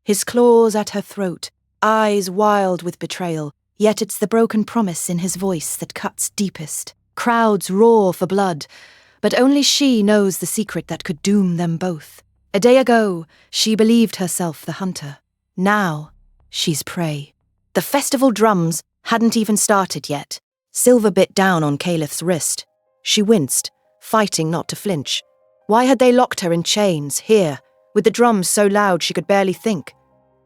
his claws at her throat, eyes wild with betrayal, yet it's the broken promise in his voice that cuts deepest. Crowds roar for blood, but only she knows the secret that could doom them both. A day ago, she believed herself the hunter. Now, she's prey. The festival drums hadn't even started yet. Silver bit down on Kaelith's wrist. She winced, fighting not to flinch. Why had they locked her in chains, here, with the drums so loud she could barely think?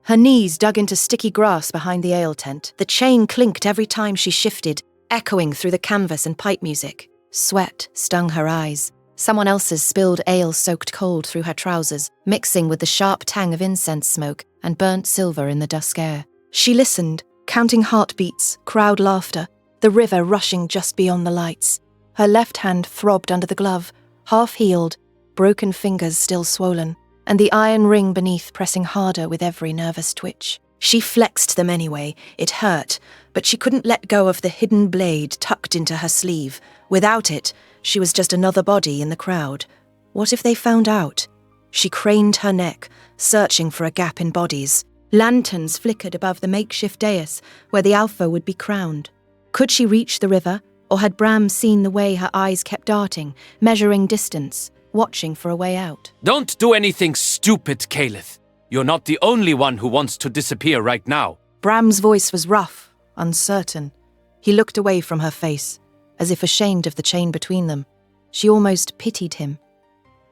Her knees dug into sticky grass behind the ale tent. The chain clinked every time she shifted, echoing through the canvas and pipe music. Sweat stung her eyes. Someone else's spilled ale soaked cold through her trousers, mixing with the sharp tang of incense smoke and burnt silver in the dusk air. She listened, counting heartbeats, crowd laughter, the river rushing just beyond the lights. Her left hand throbbed under the glove, half-healed, broken fingers still swollen, and the iron ring beneath pressing harder with every nervous twitch. She flexed them anyway. It hurt, but she couldn't let go of the hidden blade tucked into her sleeve. Without it, she was just another body in the crowd. What if they found out? She craned her neck, searching for a gap in bodies. Lanterns flickered above the makeshift dais where the Alpha would be crowned. Could she reach the river, or had Bram seen the way her eyes kept darting, measuring distance, watching for a way out? Don't do anything stupid, Kaelith. You're not the only one who wants to disappear right now. Bram's voice was rough, uncertain. He looked away from her face, as if ashamed of the chain between them. She almost pitied him.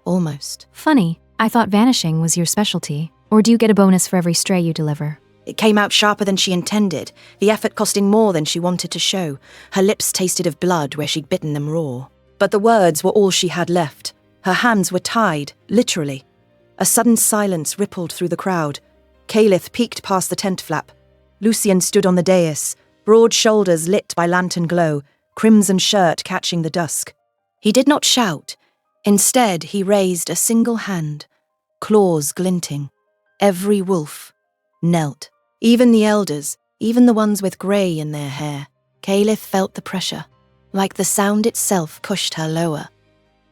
Almost. Funny, I thought vanishing was your specialty. Or do you get a bonus for every stray you deliver? It came out sharper than she intended, the effort costing more than she wanted to show. Her lips tasted of blood where she'd bitten them raw. But the words were all she had left. Her hands were tied, literally. A sudden silence rippled through the crowd. Kaelith peeked past the tent flap. Lucien stood on the dais, broad shoulders lit by lantern glow, crimson shirt catching the dusk. He did not shout. Instead, he raised a single hand, claws glinting. Every wolf knelt. Even the elders, even the ones with grey in their hair. Kaelith felt the pressure, like the sound itself pushed her lower.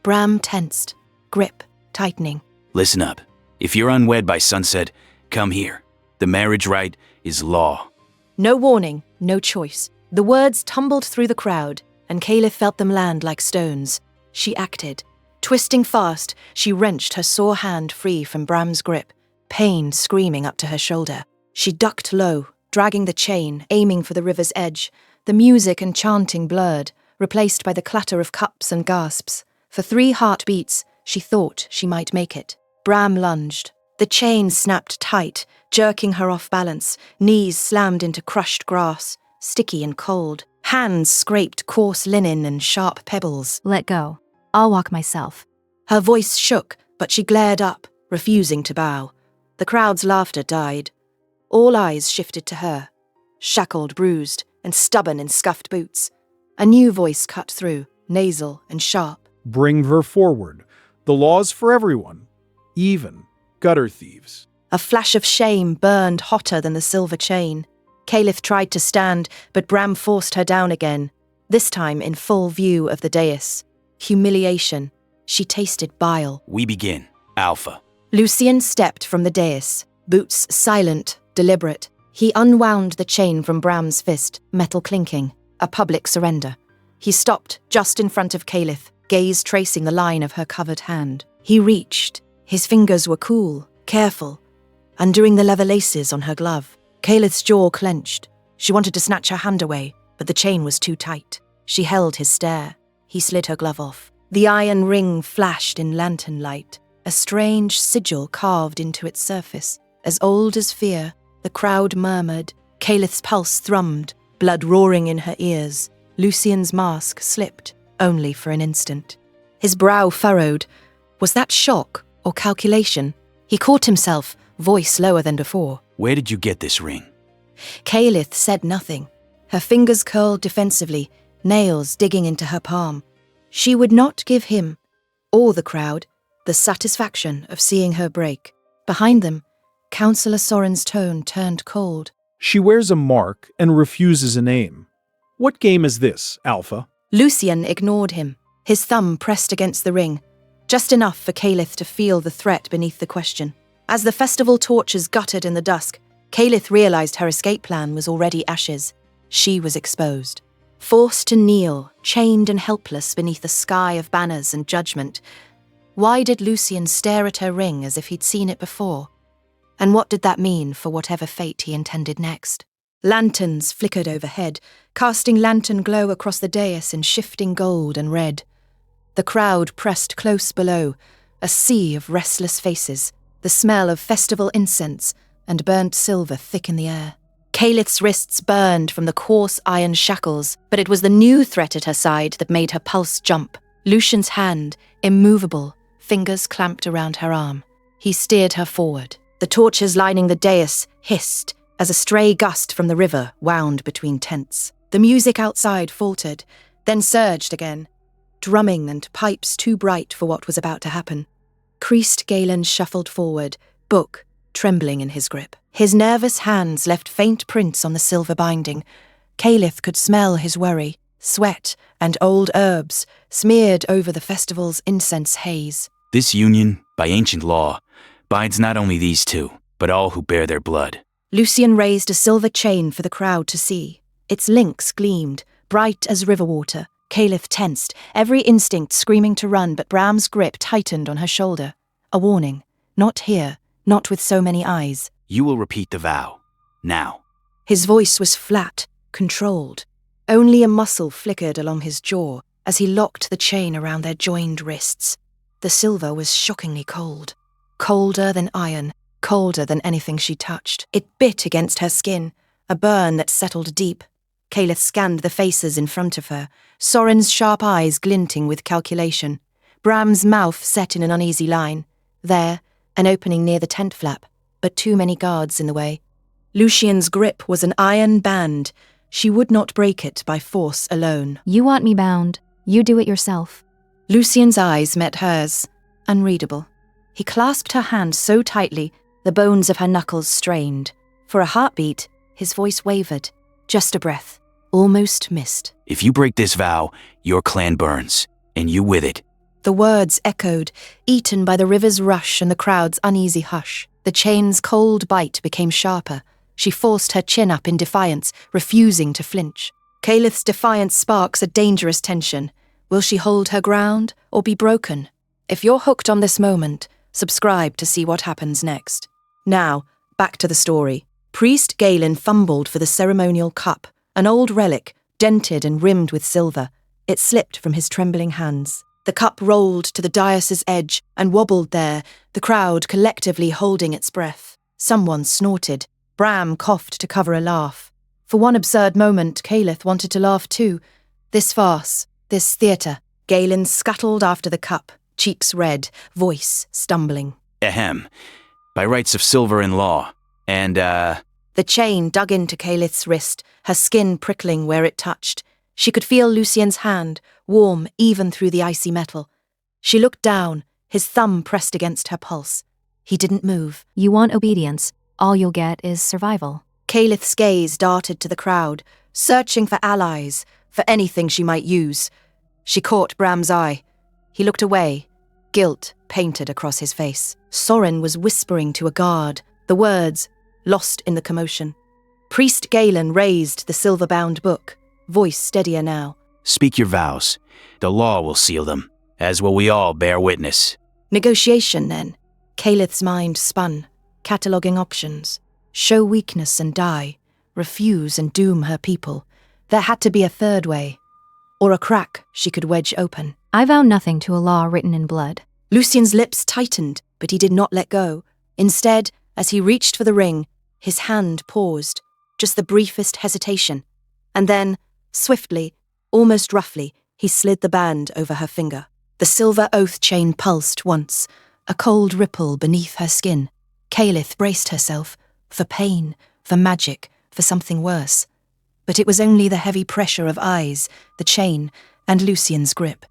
Bram tensed, grip tightening. Listen up. If you're unwed by sunset, come here. The marriage rite is law. No warning, no choice. The words tumbled through the crowd, and Kaelith felt them land like stones. She acted. Twisting fast, she wrenched her sore hand free from Bram's grip, pain screaming up to her shoulder. She ducked low, dragging the chain, aiming for the river's edge. The music and chanting blurred, replaced by the clatter of cups and gasps. For 3 heartbeats, she thought she might make it. Bram lunged. The chain snapped tight, jerking her off balance. Knees slammed into crushed grass, sticky and cold. Hands scraped coarse linen and sharp pebbles. Let go. I'll walk myself. Her voice shook, but she glared up, refusing to bow. The crowd's laughter died. All eyes shifted to her, shackled, bruised, and stubborn in scuffed boots. A new voice cut through, nasal and sharp. Bring her forward. The law's for everyone, even gutter thieves. A flash of shame burned hotter than the silver chain. Kaelith tried to stand, but Bram forced her down again, this time in full view of the dais. Humiliation. She tasted bile. We begin. Alpha. Lucien stepped from the dais, boots silent, deliberate. He unwound the chain from Bram's fist, metal clinking, a public surrender. He stopped just in front of Kaelith, gaze tracing the line of her covered hand. He reached. His fingers were cool, careful, undoing the leather laces on her glove. Kaelith's jaw clenched. She wanted to snatch her hand away, but the chain was too tight. She held his stare. He slid her glove off. The iron ring flashed in lantern light, a strange sigil carved into its surface. As old as fear, the crowd murmured. Kaelith's pulse thrummed, blood roaring in her ears. Lucien's mask slipped, only for an instant. His brow furrowed. Was that shock or calculation? He caught himself, voice lower than before. Where did you get this ring? Kaelith said nothing. Her fingers curled defensively, nails digging into her palm. She would not give him, or the crowd, the satisfaction of seeing her break. Behind them, Councillor Soren's tone turned cold. She wears a mark and refuses a name. What game is this, Alpha? Lucien ignored him, his thumb pressed against the ring, just enough for Kaelith to feel the threat beneath the question. As the festival torches guttered in the dusk, Kaelith realized her escape plan was already ashes. She was exposed. Forced to kneel, chained and helpless beneath a sky of banners and judgment. Why did Lucien stare at her ring as if he'd seen it before? And what did that mean for whatever fate he intended next? Lanterns flickered overhead, casting lantern glow across the dais in shifting gold and red. The crowd pressed close below, a sea of restless faces, the smell of festival incense and burnt silver thick in the air. Kaelith's wrists burned from the coarse iron shackles, but it was the new threat at her side that made her pulse jump. Lucien's hand, immovable, fingers clamped around her arm. He steered her forward. The torches lining the dais hissed as a stray gust from the river wound between tents. The music outside faltered, then surged again, drumming and pipes too bright for what was about to happen. Creased Galen shuffled forward, book trembling in his grip. His nervous hands left faint prints on the silver binding. Kaelith could smell his worry, sweat, and old herbs smeared over the festival's incense haze. This union, by ancient law, binds not only these two, but all who bear their blood. Lucien raised a silver chain for the crowd to see. Its links gleamed, bright as river water. Kaelith tensed, every instinct screaming to run, but Bram's grip tightened on her shoulder. A warning. Not here, not with so many eyes. You will repeat the vow. Now. His voice was flat, controlled. Only a muscle flickered along his jaw as he locked the chain around their joined wrists. The silver was shockingly cold. Colder than iron, colder than anything she touched. It bit against her skin, a burn that settled deep. Kaelith scanned the faces in front of her, Soren's sharp eyes glinting with calculation. Bram's mouth set in an uneasy line. There, an opening near the tent flap, but too many guards in the way. Lucien's grip was an iron band. She would not break it by force alone. You want me bound. You do it yourself. Lucien's eyes met hers, unreadable. He clasped her hand so tightly, the bones of her knuckles strained. For a heartbeat, his voice wavered. Just a breath, almost missed. If you break this vow, your clan burns, and you with it. The words echoed, eaten by the river's rush and the crowd's uneasy hush. The chain's cold bite became sharper. She forced her chin up in defiance, refusing to flinch. Kaelith's defiance sparks a dangerous tension. Will she hold her ground or be broken? If you're hooked on this moment, subscribe to see what happens next. Now, back to the story. Priest Galen fumbled for the ceremonial cup, an old relic, dented and rimmed with silver. It slipped from his trembling hands. The cup rolled to the dais' edge and wobbled there, the crowd collectively holding its breath. Someone snorted. Bram coughed to cover a laugh. For one absurd moment, Kaelith wanted to laugh too. This farce, this theatre. Galen scuttled after the cup, cheeks red, voice stumbling. Ahem. By rights of silver and law. And, The chain dug into Kaelith's wrist, her skin prickling where it touched. She could feel Lucien's hand, warm even through the icy metal. She looked down, his thumb pressed against her pulse. He didn't move. You want obedience. All you'll get is survival. Kaelith's gaze darted to the crowd, searching for allies, for anything she might use. She caught Bram's eye. He looked away, guilt painted across his face. Soren was whispering to a guard, the words lost in the commotion. Priest Galen raised the silver-bound book, voice steadier now. Speak your vows. The law will seal them, as will we all bear witness. Negotiation, then. Kaelith's mind spun, cataloguing options. Show weakness and die, refuse and doom her people. There had to be a third way, or a crack she could wedge open. I vow nothing to a law written in blood. Lucien's lips tightened, but he did not let go. Instead, as he reached for the ring, his hand paused, just the briefest hesitation. And then, swiftly, almost roughly, he slid the band over her finger. The silver oath chain pulsed once, a cold ripple beneath her skin. Kaelith braced herself, for pain, for magic, for something worse. But it was only the heavy pressure of eyes, the chain, and Lucien's grip.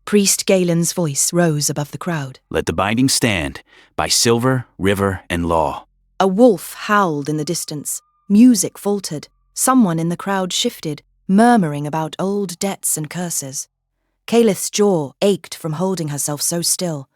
Priest Galen's voice rose above the crowd. Let the binding stand, by silver, river, and law. A wolf howled in the distance. Music faltered. Someone in the crowd shifted, murmuring about old debts and curses. Kaelith's jaw ached from holding herself so still,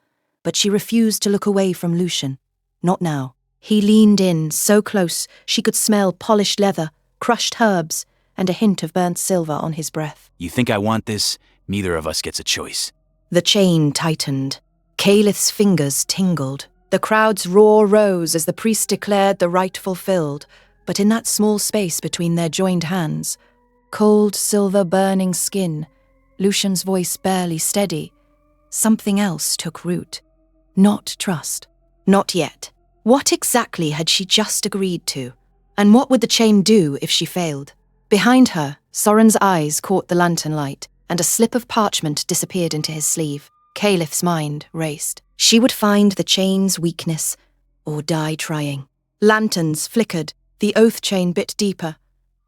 but she refused to look away from Lucien. Not now. He leaned in, so close she could smell polished leather, crushed herbs, and a hint of burnt silver on his breath. You think I want this? Neither of us gets a choice. The chain tightened. Kaelith's fingers tingled. The crowd's roar rose as the priest declared the rite fulfilled, but in that small space between their joined hands, cold silver burning skin, Lucien's voice barely steady, something else took root. Not trust. Not yet. What exactly had she just agreed to? And what would the chain do if she failed? Behind her, Soren's eyes caught the lantern light, and a slip of parchment disappeared into his sleeve. Kaelith's mind raced. She would find the chain's weakness, or die trying. Lanterns flickered, the oath chain bit deeper,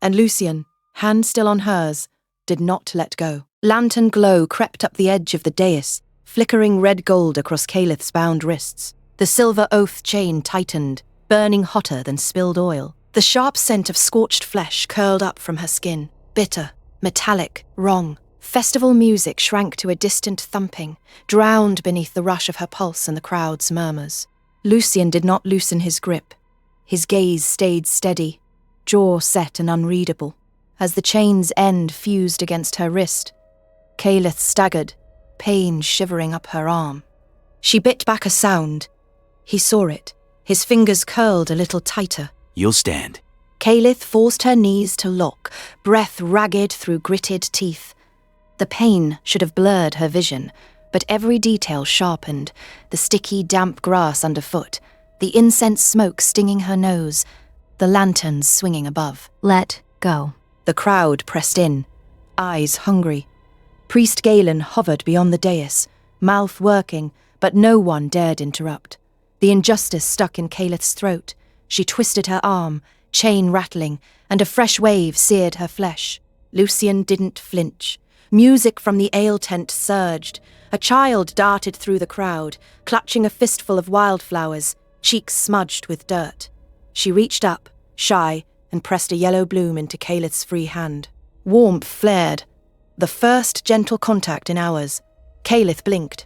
and Lucien, hand still on hers, did not let go. Lantern glow crept up the edge of the dais, flickering red gold across Kaelith's bound wrists. The silver oath chain tightened, burning hotter than spilled oil. The sharp scent of scorched flesh curled up from her skin, bitter, metallic, wrong. Festival music shrank to a distant thumping, drowned beneath the rush of her pulse and the crowd's murmurs. Lucien did not loosen his grip. His gaze stayed steady, jaw set and unreadable. As the chain's end fused against her wrist, Kaelith staggered, pain shivering up her arm. She bit back a sound. He saw it. His fingers curled a little tighter. You'll stand. Kaelith forced her knees to lock, breath ragged through gritted teeth. The pain should have blurred her vision, but every detail sharpened, the sticky, damp grass underfoot, the incense smoke stinging her nose, the lanterns swinging above. Let go. The crowd pressed in, eyes hungry. Priest Galen hovered beyond the dais, mouth working, but no one dared interrupt. The injustice stuck in Kaelith's throat. She twisted her arm, chain rattling, and a fresh wave seared her flesh. Lucien didn't flinch. Music from the ale tent surged. A child darted through the crowd, clutching a fistful of wildflowers, cheeks smudged with dirt. She reached up, shy, and pressed a yellow bloom into Kaelith's free hand. Warmth flared. The first gentle contact in hours. Kaelith blinked,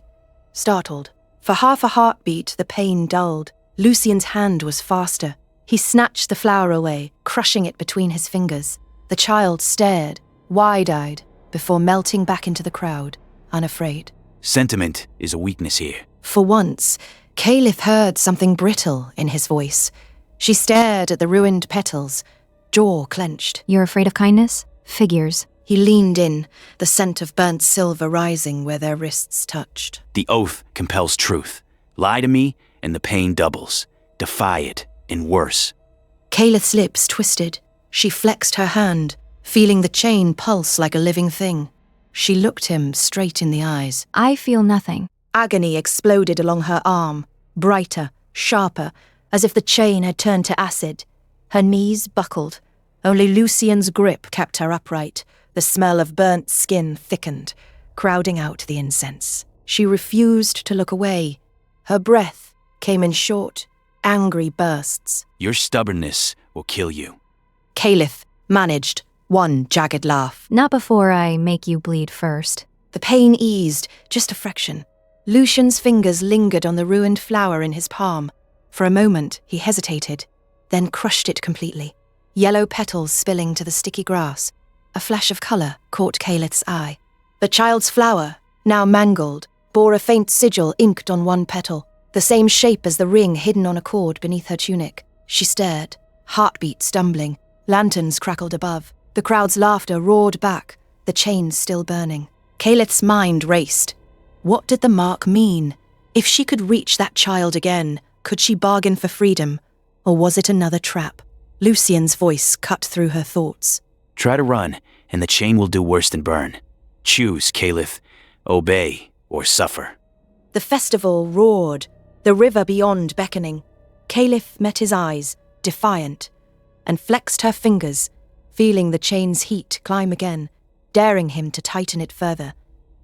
startled. For half a heartbeat, the pain dulled. Lucien's hand was faster. He snatched the flower away, crushing it between his fingers. The child stared, wide-eyed, before melting back into the crowd, unafraid. Sentiment is a weakness here. For once, Kaelith heard something brittle in his voice. She stared at the ruined petals, jaw clenched. You're afraid of kindness? Figures. He leaned in, the scent of burnt silver rising where their wrists touched. The oath compels truth. Lie to me, and the pain doubles. Defy it, and worse. Kaelith's lips twisted. She flexed her hand, feeling the chain pulse like a living thing. She looked him straight in the eyes. I feel nothing. Agony exploded along her arm, brighter, sharper, as if the chain had turned to acid. Her knees buckled. Only Lucien's grip kept her upright. The smell of burnt skin thickened, crowding out the incense. She refused to look away. Her breath came in short, angry bursts. Your stubbornness will kill you. Kaelith managed one jagged laugh. Not before I make you bleed first. The pain eased, just a fraction. Lucien's fingers lingered on the ruined flower in his palm. For a moment, he hesitated, then crushed it completely. Yellow petals spilling to the sticky grass. A flash of colour caught Kaelith's eye. The child's flower, now mangled, bore a faint sigil inked on one petal, the same shape as the ring hidden on a cord beneath her tunic. She stared, heartbeat stumbling. Lanterns crackled above. The crowd's laughter roared back, the chains still burning. Kaelith's mind raced. What did the mark mean? If she could reach that child again, could she bargain for freedom? Or was it another trap? Lucien's voice cut through her thoughts. Try to run, and the chain will do worse than burn. Choose, Kaelith. Obey, or suffer. The festival roared, the river beyond beckoning. Kaelith met his eyes, defiant, and flexed her fingers, feeling the chain's heat climb again, daring him to tighten it further.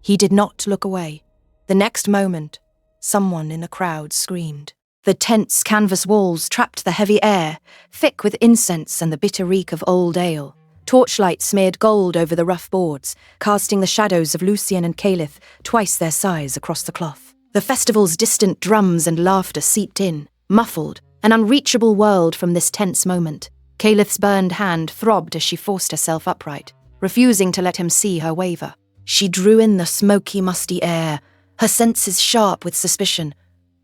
He did not look away. The next moment, someone in the crowd screamed. The tense canvas walls trapped the heavy air, thick with incense and the bitter reek of old ale. Torchlight smeared gold over the rough boards, casting the shadows of Lucien and Kaelith twice their size across the cloth. The festival's distant drums and laughter seeped in. muffled, an unreachable world from this tense moment. Kaelith's burned hand throbbed as she forced herself upright, refusing to let him see her waver. She drew in the smoky, musty air, her senses sharp with suspicion.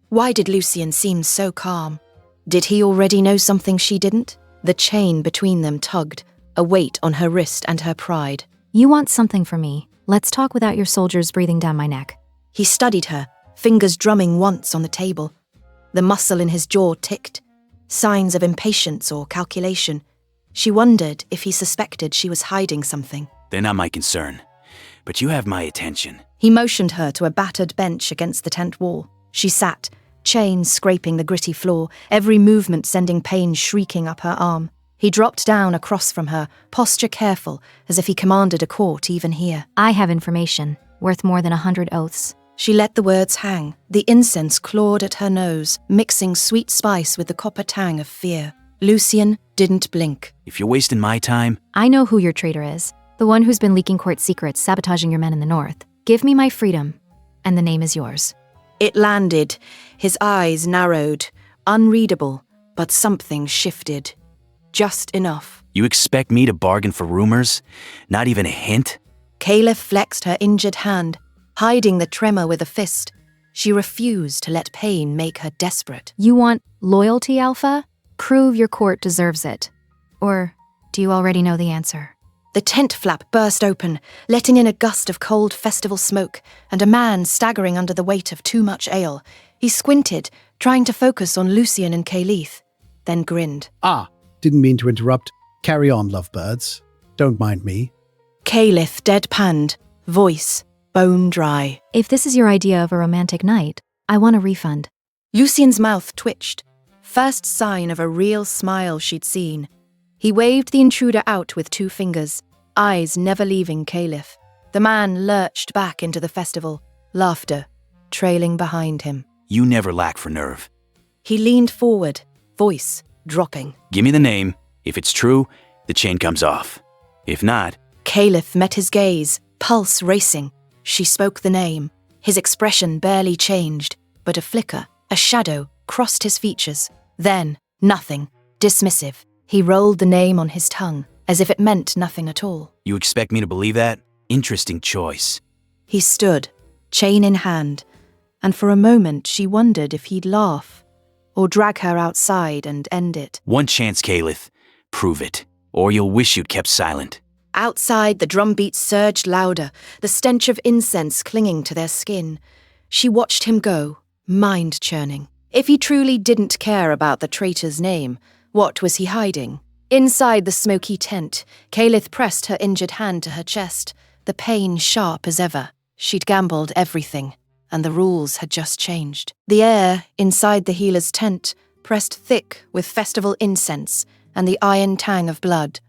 Why did Lucien seem so calm? Did he already know something she didn't? The chain between them tugged, a weight on her wrist and her pride. You want something from me. Let's talk without your soldiers breathing down my neck. He studied her, fingers drumming once on the table. The muscle in his jaw ticked, signs of impatience or calculation. She wondered if he suspected she was hiding something. They're not my concern, but you have my attention. He motioned her to a battered bench against the tent wall. She sat, chains scraping the gritty floor, every movement sending pain shrieking up her arm. He dropped down across from her, posture careful, as if he commanded a court even here. I have information, worth more than 100 oaths. She let the words hang. The incense clawed at her nose, mixing sweet spice with the copper tang of fear. Lucien didn't blink. If you're wasting my time... I know who your traitor is. The one who's been leaking court secrets, sabotaging your men in the north. Give me my freedom, and the name is yours. It landed. His eyes narrowed. Unreadable, but something shifted. Just enough. You expect me to bargain for rumors? Not even a hint? Kaelith flexed her injured hand, hiding the tremor with a fist. She refused to let pain make her desperate. You want loyalty, Alpha? Prove your court deserves it. Or do you already know the answer? The tent flap burst open, letting in a gust of cold festival smoke, and a man staggering under the weight of too much ale. He squinted, trying to focus on Lucien and Kaelith, then grinned. Didn't mean to interrupt. Carry on, lovebirds. Don't mind me. Kaelith deadpanned, voice bone dry. If this is your idea of a romantic night, I want a refund. Lucien's mouth twitched, first sign of a real smile she'd seen. He waved the intruder out with 2 fingers, eyes never leaving Kaelith. The man lurched back into the festival, laughter trailing behind him. You never lack for nerve. He leaned forward, voice dropping. Give me the name. If it's true, the chain comes off. If not... Kaelith met his gaze, pulse racing. She spoke the name. His expression barely changed, but a flicker, a shadow, crossed his features. Then, nothing, dismissive. He rolled the name on his tongue, as if it meant nothing at all. You expect me to believe that? Interesting choice. He stood, chain in hand, and for a moment she wondered if he'd laugh, or drag her outside and end it. One chance, Kaelith. Prove it, or you'll wish you'd kept silent. Outside, the drumbeats surged louder, the stench of incense clinging to their skin. She watched him go, mind-churning. If he truly didn't care about the traitor's name, what was he hiding? Inside the smoky tent, Kaelith pressed her injured hand to her chest, the pain sharp as ever. She'd gambled everything, and the rules had just changed. The air inside the healer's tent pressed thick with festival incense and the iron tang of blood.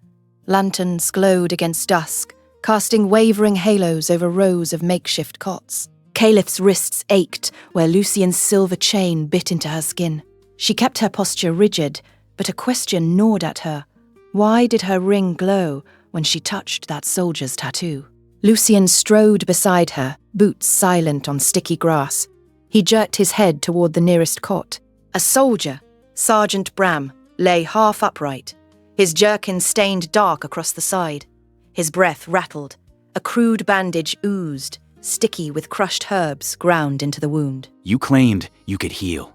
Lanterns glowed against dusk, casting wavering halos over rows of makeshift cots. Kaelith's wrists ached where Lucien's silver chain bit into her skin. She kept her posture rigid, but a question gnawed at her. Why did her ring glow when she touched that soldier's tattoo? Lucien strode beside her, boots silent on sticky grass. He jerked his head toward the nearest cot. A soldier, Sergeant Bram, lay half upright, his jerkin stained dark across the side. His breath rattled. A crude bandage oozed, sticky with crushed herbs ground into the wound. You claimed you could heal.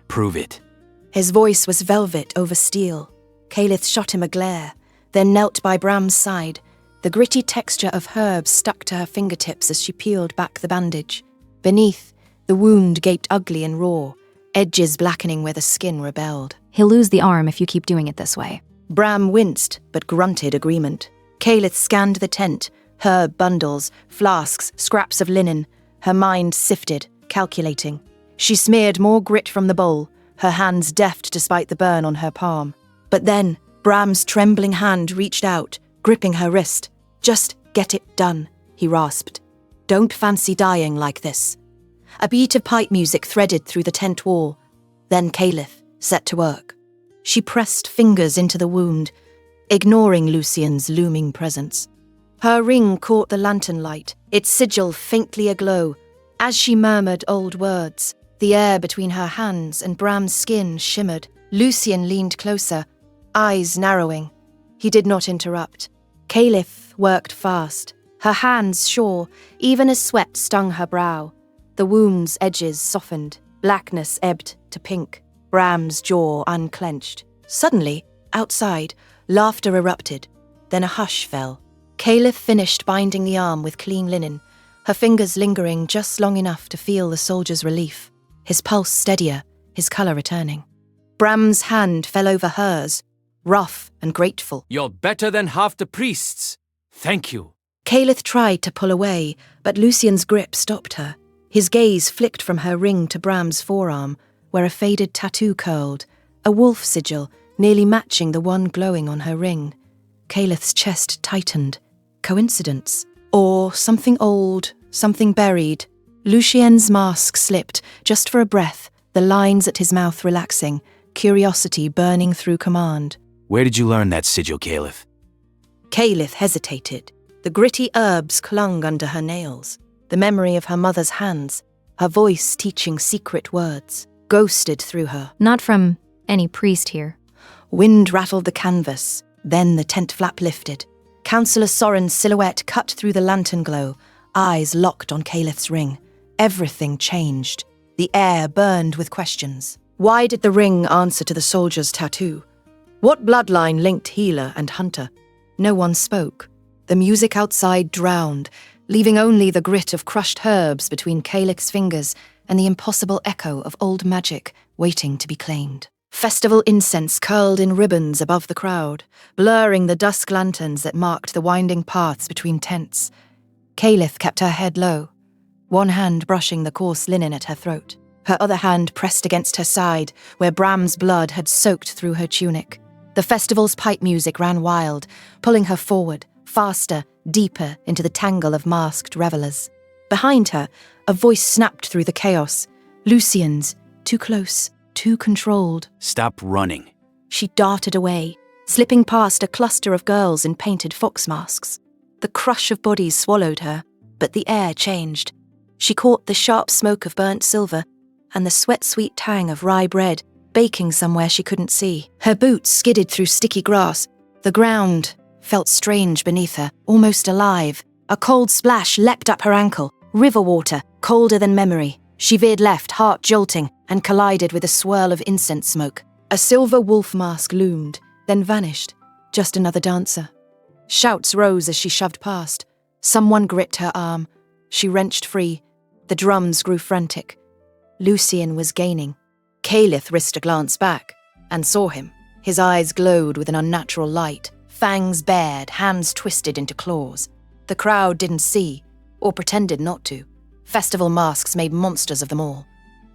Prove it. His voice was velvet over steel. Kaelith shot him a glare, then knelt by Bram's side. The gritty texture of herbs stuck to her fingertips as she peeled back the bandage. Beneath, the wound gaped ugly and raw, edges blackening where the skin rebelled. He'll lose the arm if you keep doing it this way. Bram winced, but grunted agreement. Kaelith scanned the tent, herb bundles, flasks, scraps of linen. Her mind sifted, calculating. She smeared more grit from the bowl, her hands deft despite the burn on her palm. But then, Bram's trembling hand reached out, gripping her wrist. "Just get it done," he rasped. "Don't fancy dying like this." A beat of pipe music threaded through the tent wall. Then Kaelith set to work. She pressed fingers into the wound, ignoring Lucien's looming presence. Her ring caught the lantern light, its sigil faintly aglow. As she murmured old words, The air between her hands and Bram's skin shimmered. Lucien leaned closer, eyes narrowing. He did not interrupt. Kaelith worked fast, her hands sure, even as sweat stung her brow. The wound's edges softened, blackness ebbed to pink, Bram's jaw unclenched. Suddenly, outside, laughter erupted. Then a hush fell. Kaelith finished binding the arm with clean linen, her fingers lingering just long enough to feel the soldier's relief, his pulse steadier, his colour returning. Bram's hand fell over hers, rough and grateful. You're better than half the priests. Thank you. Kaelith tried to pull away, but Lucien's grip stopped her. His gaze flicked from her ring to Bram's forearm, where a faded tattoo curled, a wolf sigil nearly matching the one glowing on her ring. Kaelith's chest tightened. Coincidence? Or something old, something buried? Lucien's mask slipped, just for a breath, the lines at his mouth relaxing, curiosity burning through command. Where did you learn that sigil, Kaelith? Kaelith hesitated. The gritty herbs clung under her nails. The memory of her mother's hands, her voice teaching secret words, ghosted through her. Not from any priest here. Wind rattled the canvas, then the tent flap lifted. Councillor Soren's silhouette cut through the lantern glow, eyes locked on Kaelith's ring. Everything changed. The air burned with questions. Why did the ring answer to the soldier's tattoo? What bloodline linked healer and hunter? No one spoke. The music outside drowned, leaving only the grit of crushed herbs between Kaelith's fingers and the impossible echo of old magic waiting to be claimed. Festival incense curled in ribbons above the crowd, blurring the dusk lanterns that marked the winding paths between tents. Kaelith kept her head low, one hand brushing the coarse linen at her throat, her other hand pressed against her side, where Bram's blood had soaked through her tunic. The festival's pipe music ran wild, pulling her forward, faster, deeper into the tangle of masked revelers. Behind her, a voice snapped through the chaos. Lucien's, too close, too controlled. Stop running. She darted away, slipping past a cluster of girls in painted fox masks. The crush of bodies swallowed her, but the air changed. She caught the sharp smoke of burnt silver and the sweat-sweet tang of rye bread, baking somewhere she couldn't see. Her boots skidded through sticky grass. The ground felt strange beneath her, almost alive. A cold splash leapt up her ankle, river water, colder than memory. She veered left, heart jolting, and collided with a swirl of incense smoke. A silver wolf mask loomed, then vanished. Just another dancer. Shouts rose as she shoved past. Someone gripped her arm. She wrenched free. The drums grew frantic. Lucien was gaining. Kaelith risked a glance back, and saw him. His eyes glowed with an unnatural light, fangs bared, hands twisted into claws. The crowd didn't see, or pretended not to. Festival masks made monsters of them all.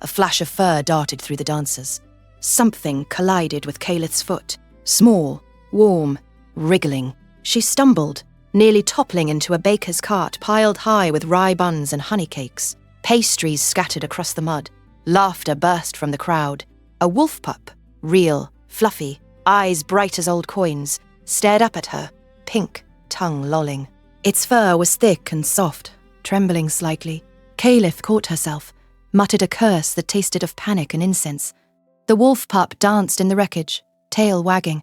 A flash of fur darted through the dancers. Something collided with Kaelith's foot. Small, warm, wriggling. She stumbled, nearly toppling into a baker's cart piled high with rye buns and honey cakes. Pastries scattered across the mud. Laughter burst from the crowd. A wolf pup, real, fluffy, eyes bright as old coins, stared up at her, pink, tongue lolling. Its fur was thick and soft, trembling slightly. Kaelith caught herself, muttered a curse that tasted of panic and incense. The wolf pup danced in the wreckage, tail wagging.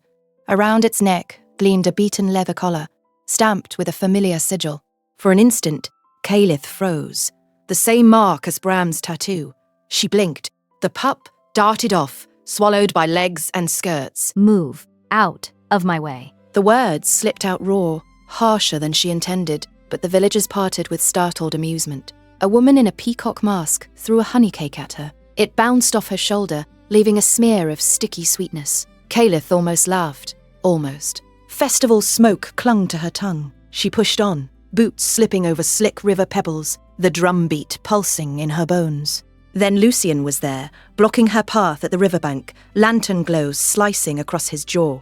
Around its neck gleamed a beaten leather collar, stamped with a familiar sigil. For an instant, Kaelith froze. The same mark as Bram's tattoo. She blinked. The pup darted off, swallowed by legs and skirts. Move out of my way. The words slipped out raw, harsher than she intended, but the villagers parted with startled amusement. A woman in a peacock mask threw a honey cake at her. It bounced off her shoulder, leaving a smear of sticky sweetness. Kaelith almost laughed. Almost. Festival smoke clung to her tongue. She pushed on, boots slipping over slick river pebbles, the drum beat pulsing in her bones. Then Lucien was there, blocking her path at the riverbank, lantern glows slicing across his jaw.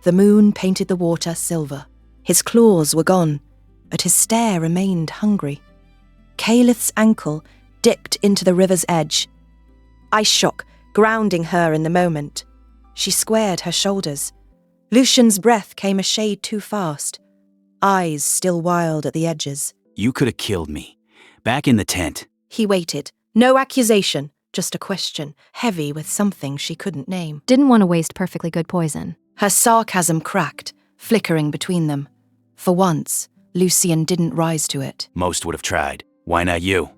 The moon painted the water silver. His claws were gone, but his stare remained hungry. Kaelith's ankle dipped into the river's edge. Ice shock, grounding her in the moment. She squared her shoulders. Lucien's breath came a shade too fast, eyes still wild at the edges. You could have killed me. Back in the tent. He waited. No accusation, just a question, heavy with something she couldn't name. Didn't want to waste perfectly good poison. Her sarcasm cracked, flickering between them. For once, Lucien didn't rise to it. Most would have tried. Why not you?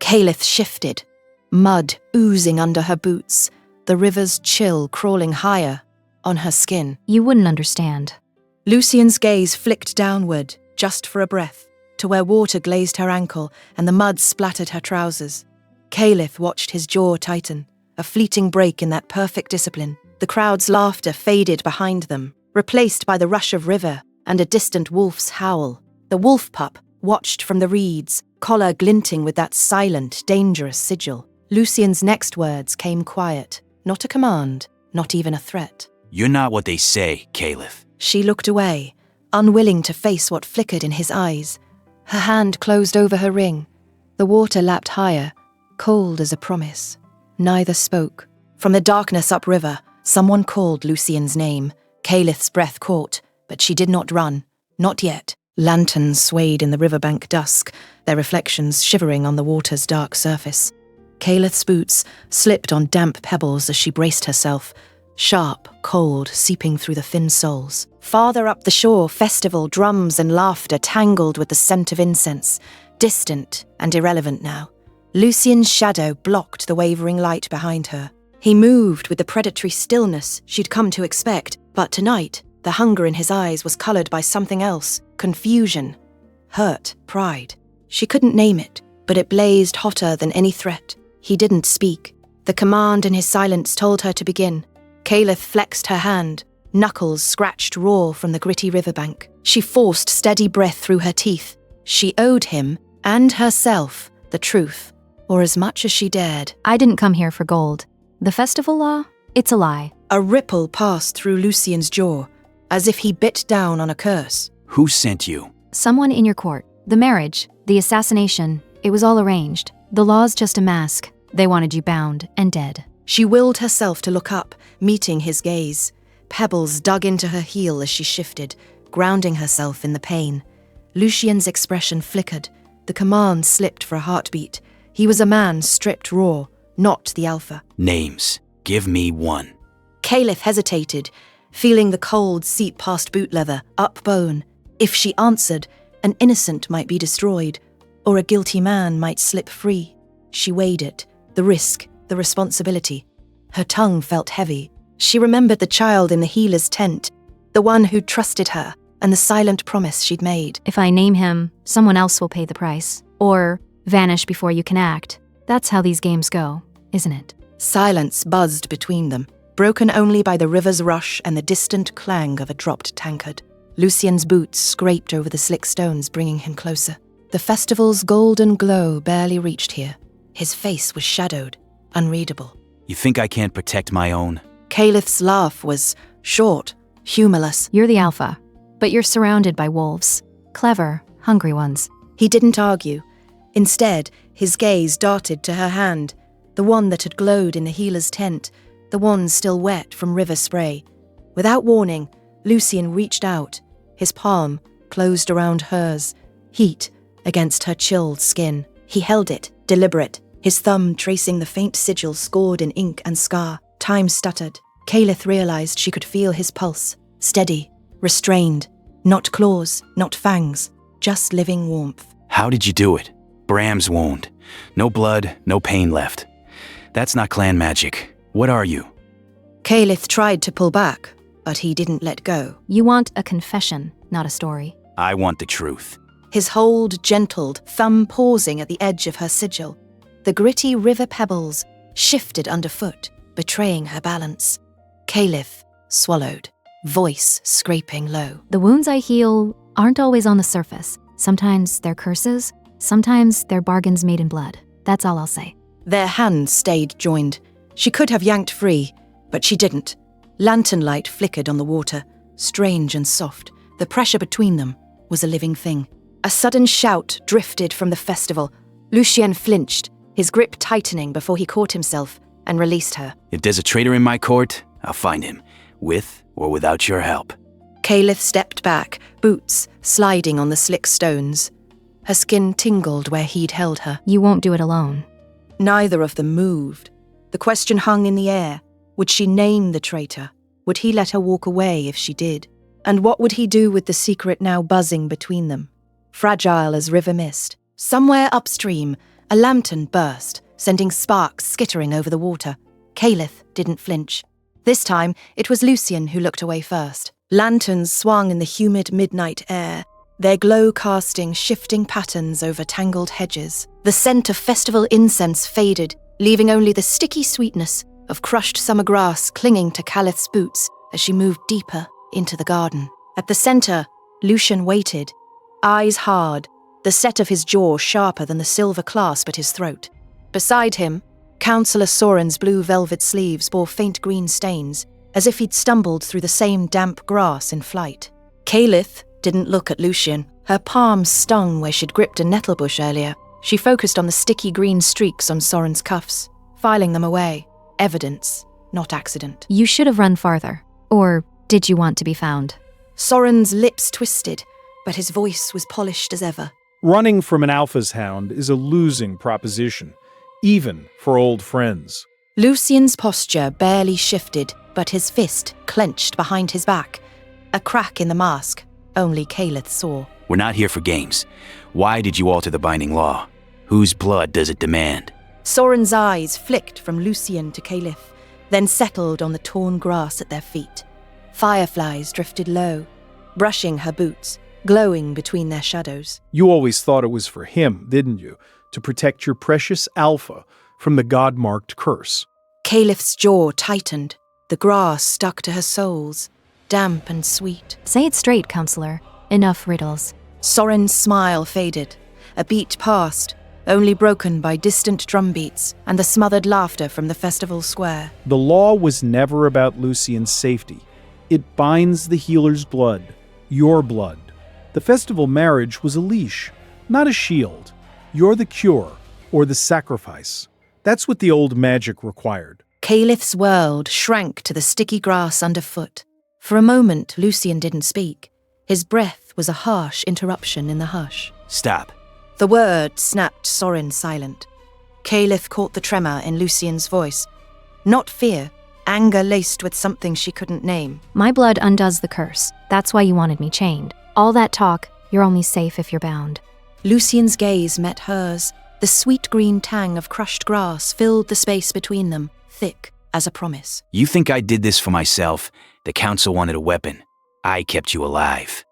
Kaelith shifted, mud oozing under her boots, the river's chill crawling higher on her skin. You wouldn't understand. Lucien's gaze flicked downward, just for a breath, to where water glazed her ankle and the mud splattered her trousers. Kaelith watched his jaw tighten, a fleeting break in that perfect discipline. The crowd's laughter faded behind them, replaced by the rush of river and a distant wolf's howl. The wolf pup watched from the reeds, collar glinting with that silent, dangerous sigil. Lucien's next words came quiet, not a command, not even a threat. You're not what they say, Kaelith. She looked away, unwilling to face what flickered in his eyes. Her hand closed over her ring. The water lapped higher, cold as a promise. Neither spoke. From the darkness upriver, someone called Lucien's name. Kaelith's breath caught, but she did not run. Not yet. Lanterns swayed in the riverbank dusk, their reflections shivering on the water's dark surface. Kaelith's boots slipped on damp pebbles as she braced herself, sharp, cold, seeping through the thin soles. Farther up the shore, festival, drums and laughter tangled with the scent of incense, distant and irrelevant now. Lucien's shadow blocked the wavering light behind her. He moved with the predatory stillness she'd come to expect, but tonight, the hunger in his eyes was coloured by something else, confusion, hurt, pride. She couldn't name it, but it blazed hotter than any threat. He didn't speak. The command in his silence told her to begin. Kaelith flexed her hand, knuckles scratched raw from the gritty riverbank. She forced steady breath through her teeth. She owed him, and herself, the truth, or as much as she dared. I didn't come here for gold. The festival law? It's a lie. A ripple passed through Lucien's jaw, as if he bit down on a curse. Who sent you? Someone in your court. The marriage, the assassination, it was all arranged. The law's just a mask. They wanted you bound and dead. She willed herself to look up, meeting his gaze. Pebbles dug into her heel as she shifted, grounding herself in the pain. Lucien's expression flickered. The command slipped for a heartbeat. He was a man stripped raw, not the alpha. Names. Give me one. Kaelith hesitated, feeling the cold seep past boot leather, up bone. If she answered, an innocent might be destroyed, or a guilty man might slip free. She weighed it, the risk, the responsibility. Her tongue felt heavy. She remembered the child in the healer's tent, the one who'd trusted her, and the silent promise she'd made. If I name him, someone else will pay the price. Or vanish before you can act. That's how these games go, isn't it? Silence buzzed between them, broken only by the river's rush and the distant clang of a dropped tankard. Lucien's boots scraped over the slick stones, bringing him closer. The festival's golden glow barely reached here. His face was shadowed, unreadable. You think I can't protect my own? Kaelith's laugh was short, humorless. You're the alpha, but you're surrounded by wolves. Clever, hungry ones. He didn't argue. Instead, his gaze darted to her hand, the one that had glowed in the healer's tent, the one still wet from river spray. Without warning, Lucien reached out, his palm closed around hers, heat against her chilled skin. He held it, deliberate, his thumb tracing the faint sigil scored in ink and scar. Time stuttered. Kaelith realized she could feel his pulse, steady, restrained, not claws, not fangs, just living warmth. How did you do it? Bram's wound. No blood, no pain left. That's not clan magic. What are you? Kaelith tried to pull back, but he didn't let go. You want a confession, not a story. I want the truth. His hold gentled, thumb pausing at the edge of her sigil. The gritty river pebbles shifted underfoot, betraying her balance. Kaelith swallowed, voice scraping low. The wounds I heal aren't always on the surface. Sometimes they're curses, sometimes they're bargains made in blood. That's all I'll say. Their hands stayed joined. She could have yanked free, but she didn't. Lantern light flickered on the water, strange and soft. The pressure between them was a living thing. A sudden shout drifted from the festival. Lucien flinched, his grip tightening before he caught himself and released her. If there's a traitor in my court, I'll find him, with or without your help. Kaelith stepped back, boots sliding on the slick stones. Her skin tingled where he'd held her. You won't do it alone. Neither of them moved. The question hung in the air. Would she name the traitor? Would he let her walk away if she did? And what would he do with the secret now buzzing between them? Fragile as river mist, somewhere upstream, a lantern burst, sending sparks skittering over the water. Kaelith didn't flinch. This time, it was Lucien who looked away first. Lanterns swung in the humid midnight air, their glow casting shifting patterns over tangled hedges. The scent of festival incense faded, leaving only the sticky sweetness of crushed summer grass clinging to Kaelith's boots as she moved deeper into the garden. At the center, Lucien waited, eyes hard, the set of his jaw sharper than the silver clasp at his throat. Beside him, Councillor Soren's blue velvet sleeves bore faint green stains, as if he'd stumbled through the same damp grass in flight. Kaelith didn't look at Lucien. Her palms stung where she'd gripped a nettle bush earlier. She focused on the sticky green streaks on Soren's cuffs, filing them away. Evidence, not accident. You should have run farther. Or did you want to be found? Soren's lips twisted, but his voice was polished as ever. Running from an alpha's hound is a losing proposition, even for old friends. Lucien's posture barely shifted, but his fist clenched behind his back. A crack in the mask, only Kaelith saw. We're not here for games. Why did you alter the binding law? Whose blood does it demand? Soren's eyes flicked from Lucien to Kaelith, then settled on the torn grass at their feet. Fireflies drifted low, brushing her boots, glowing between their shadows. You always thought it was for him, didn't you? To protect your precious alpha from the god-marked curse. Kaelith's jaw tightened. The grass stuck to her soles, damp and sweet. Say it straight, Counselor. Enough riddles. Soren's smile faded. A beat passed, only broken by distant drumbeats and the smothered laughter from the festival square. The law was never about Lucien's safety. It binds the healer's blood, your blood. The festival marriage was a leash, not a shield. You're the cure, or the sacrifice. That's what the old magic required. Kaelith's world shrank to the sticky grass underfoot. For a moment, Lucien didn't speak. His breath was a harsh interruption in the hush. Stop. The word snapped Soren silent. Kaelith caught the tremor in Lucien's voice. Not fear, anger laced with something she couldn't name. My blood undoes the curse. That's why you wanted me chained. All that talk, you're only safe if you're bound. Lucien's gaze met hers. The sweet green tang of crushed grass filled the space between them, thick as a promise. You think I did this for myself? The council wanted a weapon. I kept you alive.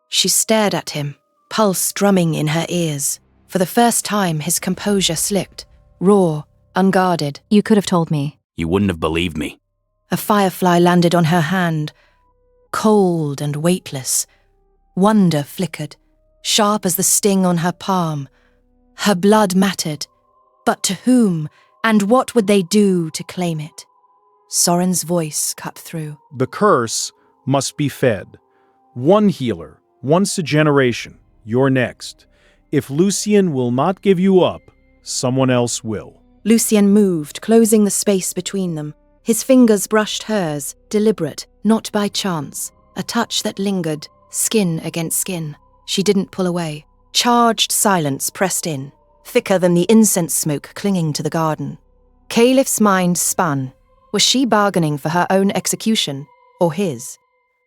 She stared at him, pulse drumming in her ears. For the first time, his composure slipped, raw, unguarded. You could have told me. You wouldn't have believed me. A firefly landed on her hand, cold and weightless. Wonder flickered, sharp as the sting on her palm. Her blood mattered, but to whom, and what would they do to claim it? Soren's voice cut through. The curse must be fed. One healer, once a generation, you're next. If Lucien will not give you up, someone else will. Lucien moved, closing the space between them. His fingers brushed hers, deliberate, not by chance. A touch that lingered, skin against skin. She didn't pull away. Charged silence pressed in, thicker than the incense smoke clinging to the garden. Kaelith's mind spun. Was she bargaining for her own execution, or his?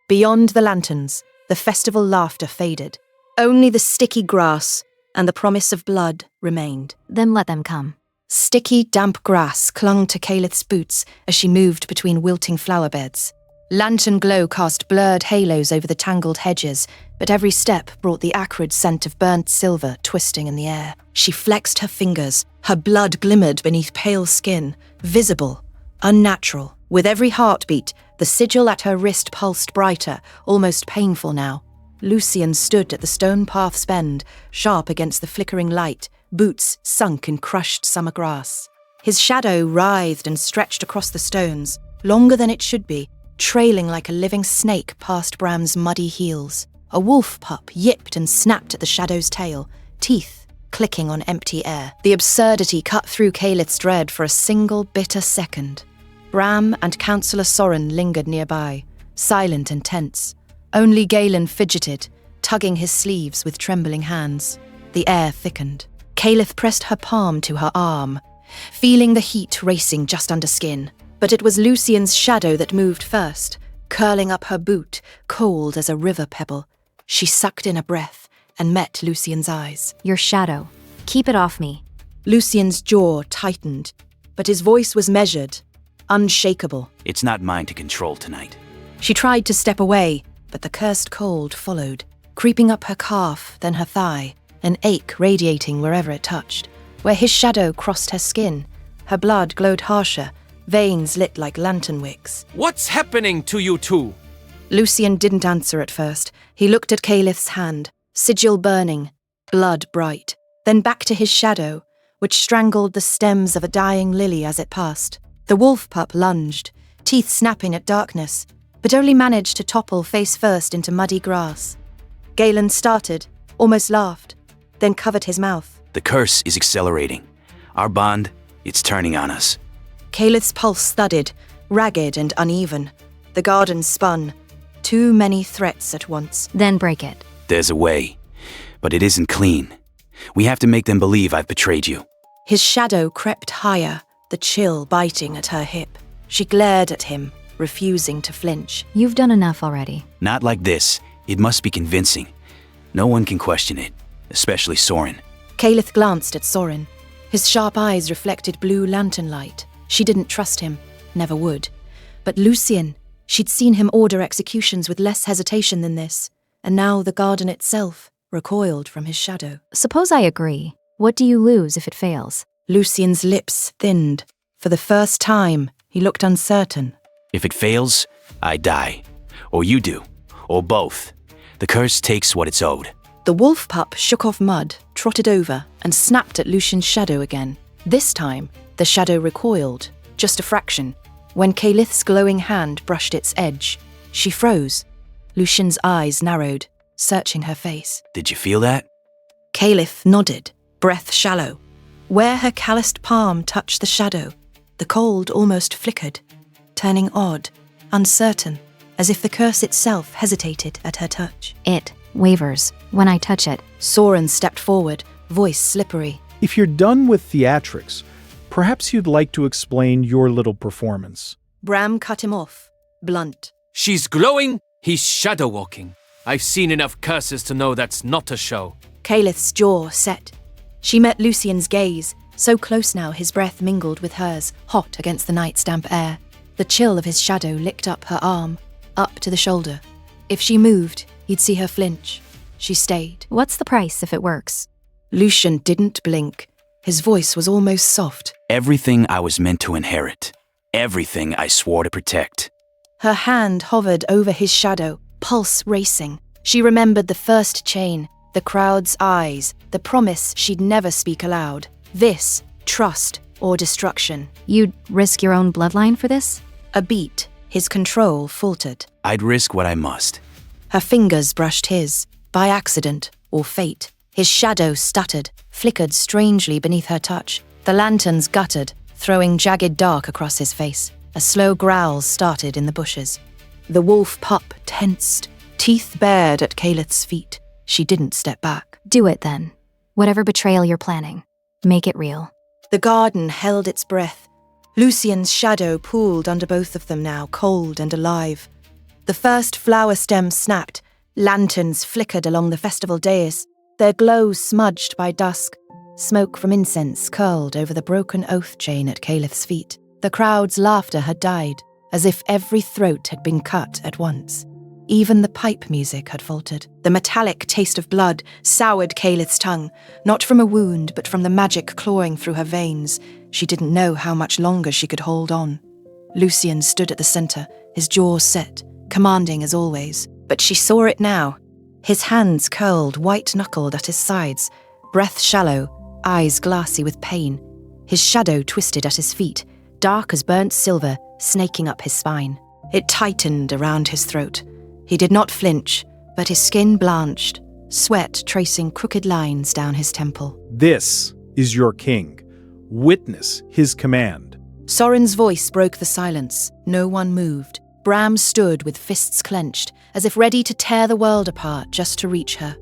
Beyond the lanterns, the festival laughter faded. Only the sticky grass and the promise of blood remained. Then let them come. Sticky, damp grass clung to Kaelith's boots as she moved between wilting flower beds. Lantern glow cast blurred halos over the tangled hedges, but every step brought the acrid scent of burnt silver twisting in the air. She flexed her fingers. Her blood glimmered beneath pale skin, visible, unnatural. With every heartbeat, the sigil at her wrist pulsed brighter, almost painful now. Lucien stood at the stone path's bend, sharp against the flickering light, boots sunk in crushed summer grass. His shadow writhed and stretched across the stones, longer than it should be, trailing like a living snake past Bram's muddy heels. A wolf pup yipped and snapped at the shadow's tail, teeth clicking on empty air. The absurdity cut through Kaelith's dread for a single bitter second. Bram and Councillor Soren lingered nearby, silent and tense. Only Galen fidgeted, tugging his sleeves with trembling hands. The air thickened. Kaelith pressed her palm to her arm. feeling the heat racing just under skin. But it was Lucien's shadow that moved first, curling up her boot, cold as a river pebble. She sucked in a breath and met Lucien's eyes. Your shadow. Keep it off me. Lucien's jaw tightened, but his voice was measured, unshakable. It's not mine to control tonight. She tried to step away, but the cursed cold followed, creeping up her calf, then her thigh, an ache radiating wherever it touched. Where his shadow crossed her skin, her blood glowed harsher, veins lit like lantern wicks. What's happening to you two? Lucien didn't answer at first. He looked at Kaelith's hand, sigil burning, blood bright, then back to his shadow, which strangled the stems of a dying lily as it passed. The wolf pup lunged, teeth snapping at darkness, but only managed to topple face first into muddy grass. Galen started, almost laughed, then covered his mouth. The curse is accelerating. Our bond, it's turning on us. Kaelith's pulse thudded, ragged and uneven. The garden spun. Too many threats at once. Then break it. There's a way, but it isn't clean. We have to make them believe I've betrayed you. His shadow crept higher, the chill biting at her hip. She glared at him, refusing to flinch. You've done enough already. Not like this. It must be convincing. No one can question it, especially Soren. Kaelith glanced at Soren. His sharp eyes reflected blue lantern light. She didn't trust him, never would. But Lucien, she'd seen him order executions with less hesitation than this, and now the garden itself recoiled from his shadow. Suppose I agree. What do you lose if it fails? Lucien's lips thinned. For the first time, he looked uncertain. If it fails, I die. Or you do. Or both. The curse takes what it's owed. The wolf pup shook off mud, trotted over, and snapped at Lucien's shadow again. This time, the shadow recoiled, just a fraction. When Kaelith's glowing hand brushed its edge, she froze. Lucien's eyes narrowed, searching her face. Did you feel that? Kaelith nodded, breath shallow. Where her calloused palm touched the shadow, the cold almost flickered, turning odd, uncertain, as if the curse itself hesitated at her touch. It wavers when I touch it. Soren stepped forward, voice slippery. If you're done with theatrics, perhaps you'd like to explain your little performance. Bram cut him off, blunt. She's glowing, he's shadow walking. I've seen enough curses to know that's not a show. Kaelith's jaw set. She met Lucien's gaze, so close now his breath mingled with hers, hot against the night's damp air. The chill of his shadow licked up her arm, up to the shoulder. If she moved, he'd see her flinch. She stayed. What's the price if it works? Lucien didn't blink. His voice was almost soft. Everything I was meant to inherit. Everything I swore to protect. Her hand hovered over his shadow, pulse racing. She remembered the first chain, the crowd's eyes, the promise she'd never speak aloud. This, trust or destruction. You'd risk your own bloodline for this? A beat, his control faltered. I'd risk what I must. Her fingers brushed his, by accident or fate. His shadow stuttered, flickered strangely beneath her touch. The lanterns guttered, throwing jagged dark across his face. A slow growl started in the bushes. The wolf pup tensed, teeth bared at Kaelith's feet. She didn't step back. Do it then. Whatever betrayal you're planning, make it real. The garden held its breath. Lucien's shadow pooled under both of them now, cold and alive. The first flower stems snapped. Lanterns flickered along the festival dais, their glow smudged by dusk. Smoke from incense curled over the broken oath chain at Kaelith's feet. The crowd's laughter had died, as if every throat had been cut at once. Even the pipe music had faltered. The metallic taste of blood soured Kaelith's tongue, not from a wound, but from the magic clawing through her veins. She didn't know how much longer she could hold on. Lucien stood at the center, his jaw set, commanding as always. But she saw it now. His hands curled, white-knuckled at his sides, breath shallow, eyes glassy with pain. His shadow twisted at his feet, dark as burnt silver, snaking up his spine. It tightened around his throat. He did not flinch, but his skin blanched, sweat tracing crooked lines down his temple. This is your king. Witness his command. Soren's voice broke the silence. No one moved. Bram stood with fists clenched, as if ready to tear the world apart just to reach her.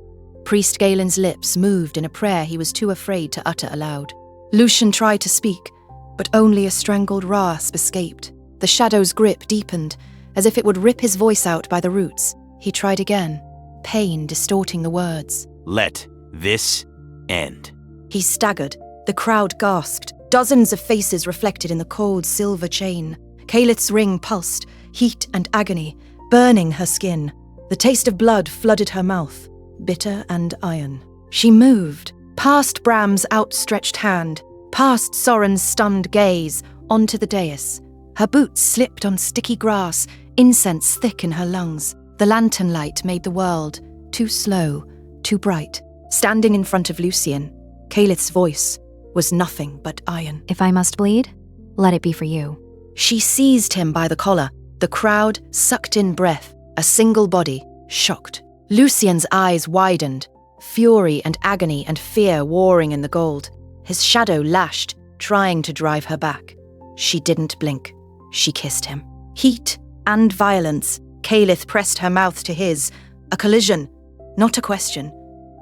Priest Galen's lips moved in a prayer he was too afraid to utter aloud. Lucien tried to speak, but only a strangled rasp escaped. The shadow's grip deepened, as if it would rip his voice out by the roots. He tried again, pain distorting the words. Let this end. He staggered. The crowd gasped. Dozens of faces reflected in the cold silver chain. Kaelith's ring pulsed, heat and agony, burning her skin. The taste of blood flooded her mouth, bitter and iron. She moved, past Bram's outstretched hand, past Soren's stunned gaze, onto the dais. Her boots slipped on sticky grass, incense thick in her lungs. The lantern light made the world too slow, too bright. Standing in front of Lucien, Kaelith's voice was nothing but iron. If I must bleed, let it be for you. She seized him by the collar. The crowd sucked in breath, a single body, shocked. Lucien's eyes widened, fury and agony and fear warring in the gold. His shadow lashed, trying to drive her back. She didn't blink. She kissed him. Heat and violence. Kaelith pressed her mouth to his. A collision, not a question.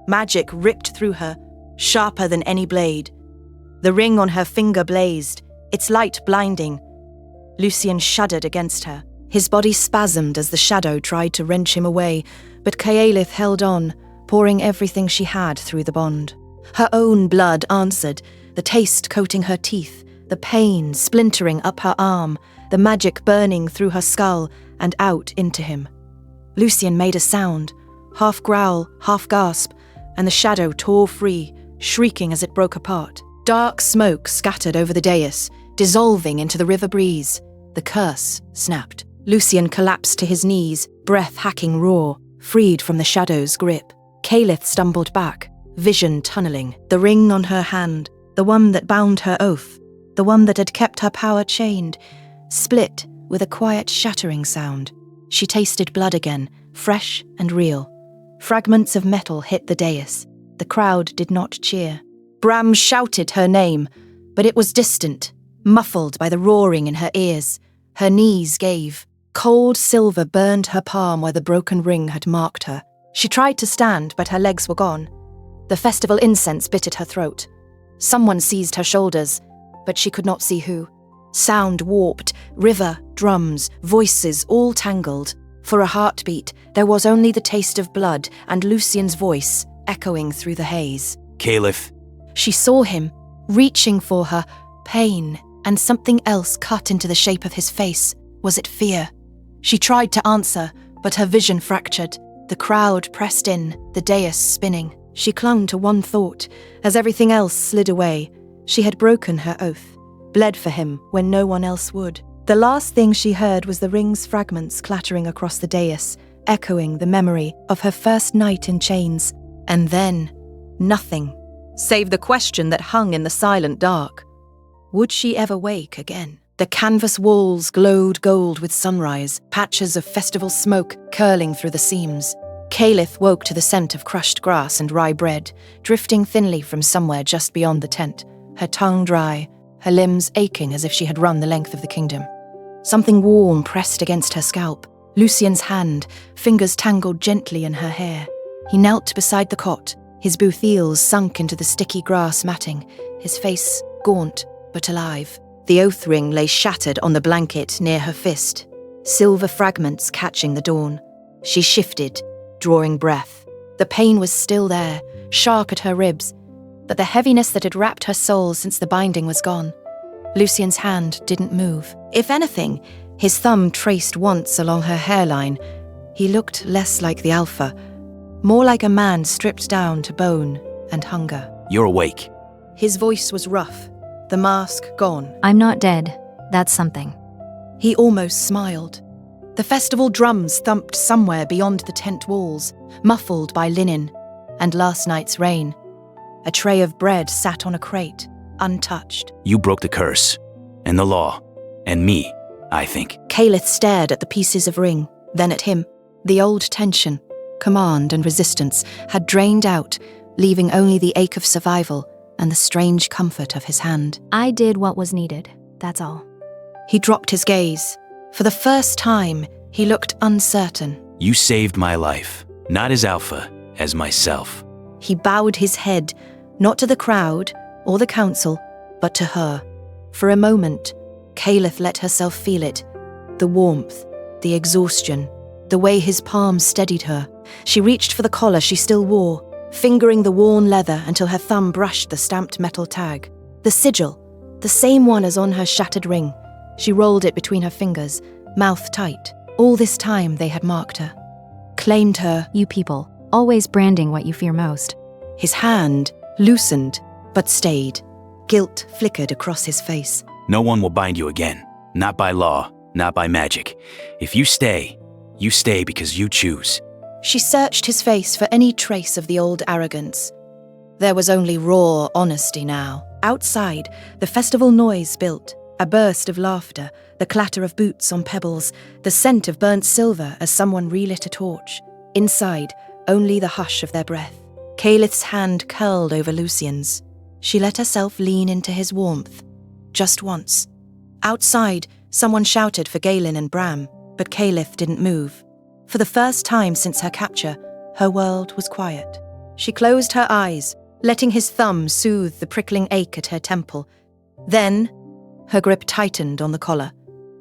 Magic ripped through her, sharper than any blade. The ring on her finger blazed, its light blinding. Lucien shuddered against her. His body spasmed as the shadow tried to wrench him away, but Kaelith held on, pouring everything she had through the bond. Her own blood answered, the taste coating her teeth, the pain splintering up her arm, the magic burning through her skull and out into him. Lucien made a sound, half growl, half gasp, and the shadow tore free, shrieking as it broke apart. Dark smoke scattered over the dais, dissolving into the river breeze. The curse snapped. Lucien collapsed to his knees, breath-hacking raw, freed from the shadow's grip. Kaelith stumbled back, vision tunneling. The ring on her hand, the one that bound her oath, the one that had kept her power chained, split with a quiet shattering sound. She tasted blood again, fresh and real. Fragments of metal hit the dais. The crowd did not cheer. Bram shouted her name, but it was distant, muffled by the roaring in her ears. Her knees gave. Cold silver burned her palm where the broken ring had marked her. She tried to stand, but her legs were gone. The festival incense bit at her throat. Someone seized her shoulders, but she could not see who. Sound warped, river, drums, voices all tangled. For a heartbeat, there was only the taste of blood and Lucien's voice echoing through the haze. Kaelith. She saw him, reaching for her, pain, and something else cut into the shape of his face. Was it fear? She tried to answer, but her vision fractured. The crowd pressed in, the dais spinning. She clung to one thought, as everything else slid away. She had broken her oath, bled for him when no one else would. The last thing she heard was the ring's fragments clattering across the dais, echoing the memory of her first night in chains. And then, nothing, save the question that hung in the silent dark. Would she ever wake again? The canvas walls glowed gold with sunrise, patches of festival smoke curling through the seams. Kaelith woke to the scent of crushed grass and rye bread, drifting thinly from somewhere just beyond the tent, her tongue dry, her limbs aching as if she had run the length of the kingdom. Something warm pressed against her scalp. Lucien's hand, fingers tangled gently in her hair. He knelt beside the cot, his boot heels sunk into the sticky grass matting, his face gaunt but alive. The oath ring lay shattered on the blanket near her fist, silver fragments catching the dawn. She shifted, drawing breath. The pain was still there, sharp at her ribs, but the heaviness that had wrapped her soul since the binding was gone. Lucien's hand didn't move. If anything, his thumb traced once along her hairline. He looked less like the Alpha, more like a man stripped down to bone and hunger. You're awake. His voice was rough, the mask gone. I'm not dead. That's something. He almost smiled. The festival drums thumped somewhere beyond the tent walls, muffled by linen and last night's rain. A tray of bread sat on a crate, untouched. You broke the curse, and the law, and me, I think. Kaelith stared at the pieces of ring, then at him. The old tension, command and resistance, had drained out, leaving only the ache of survival and the strange comfort of his hand. I did what was needed, that's all. He dropped his gaze. For the first time, he looked uncertain. You saved my life, not as Alpha, as myself. He bowed his head, not to the crowd or the council, but to her. For a moment, Kaelith let herself feel it. The warmth, the exhaustion, the way his palm steadied her. She reached for the collar she still wore, fingering the worn leather until her thumb brushed the stamped metal tag. The sigil, the same one as on her shattered ring. She rolled it between her fingers, mouth tight. All this time they had marked her, claimed her. You people, always branding what you fear most. His hand loosened, but stayed. Guilt flickered across his face. No one will bind you again. Not by law, not by magic. If you stay because you choose. She searched his face for any trace of the old arrogance. There was only raw honesty now. Outside, the festival noise built. A burst of laughter, the clatter of boots on pebbles, the scent of burnt silver as someone relit a torch. Inside, only the hush of their breath. Kaelith's hand curled over Lucien's. She let herself lean into his warmth. Just once. Outside, someone shouted for Galen and Bram, but Kaelith didn't move. For the first time since her capture, her world was quiet. She closed her eyes, letting his thumb soothe the prickling ache at her temple. Then, her grip tightened on the collar.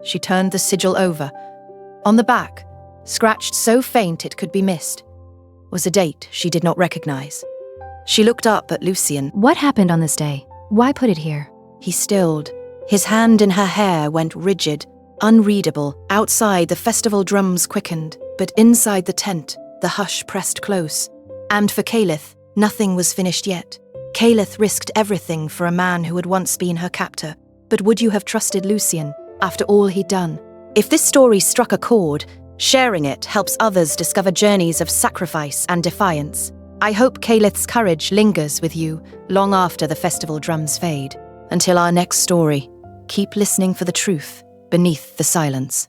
She turned the sigil over. On the back, scratched so faint it could be missed, was a date she did not recognize. She looked up at Lucien. What happened on this day? Why put it here? He stilled. His hand in her hair went rigid, unreadable. Outside, the festival drums quickened, but inside the tent, the hush pressed close. And for Kaelith, nothing was finished yet. Kaelith risked everything for a man who had once been her captor. But would you have trusted Lucien after all he'd done? If this story struck a chord, sharing it helps others discover journeys of sacrifice and defiance. I hope Kaelith's courage lingers with you long after the festival drums fade. Until our next story, keep listening for the truth beneath the silence.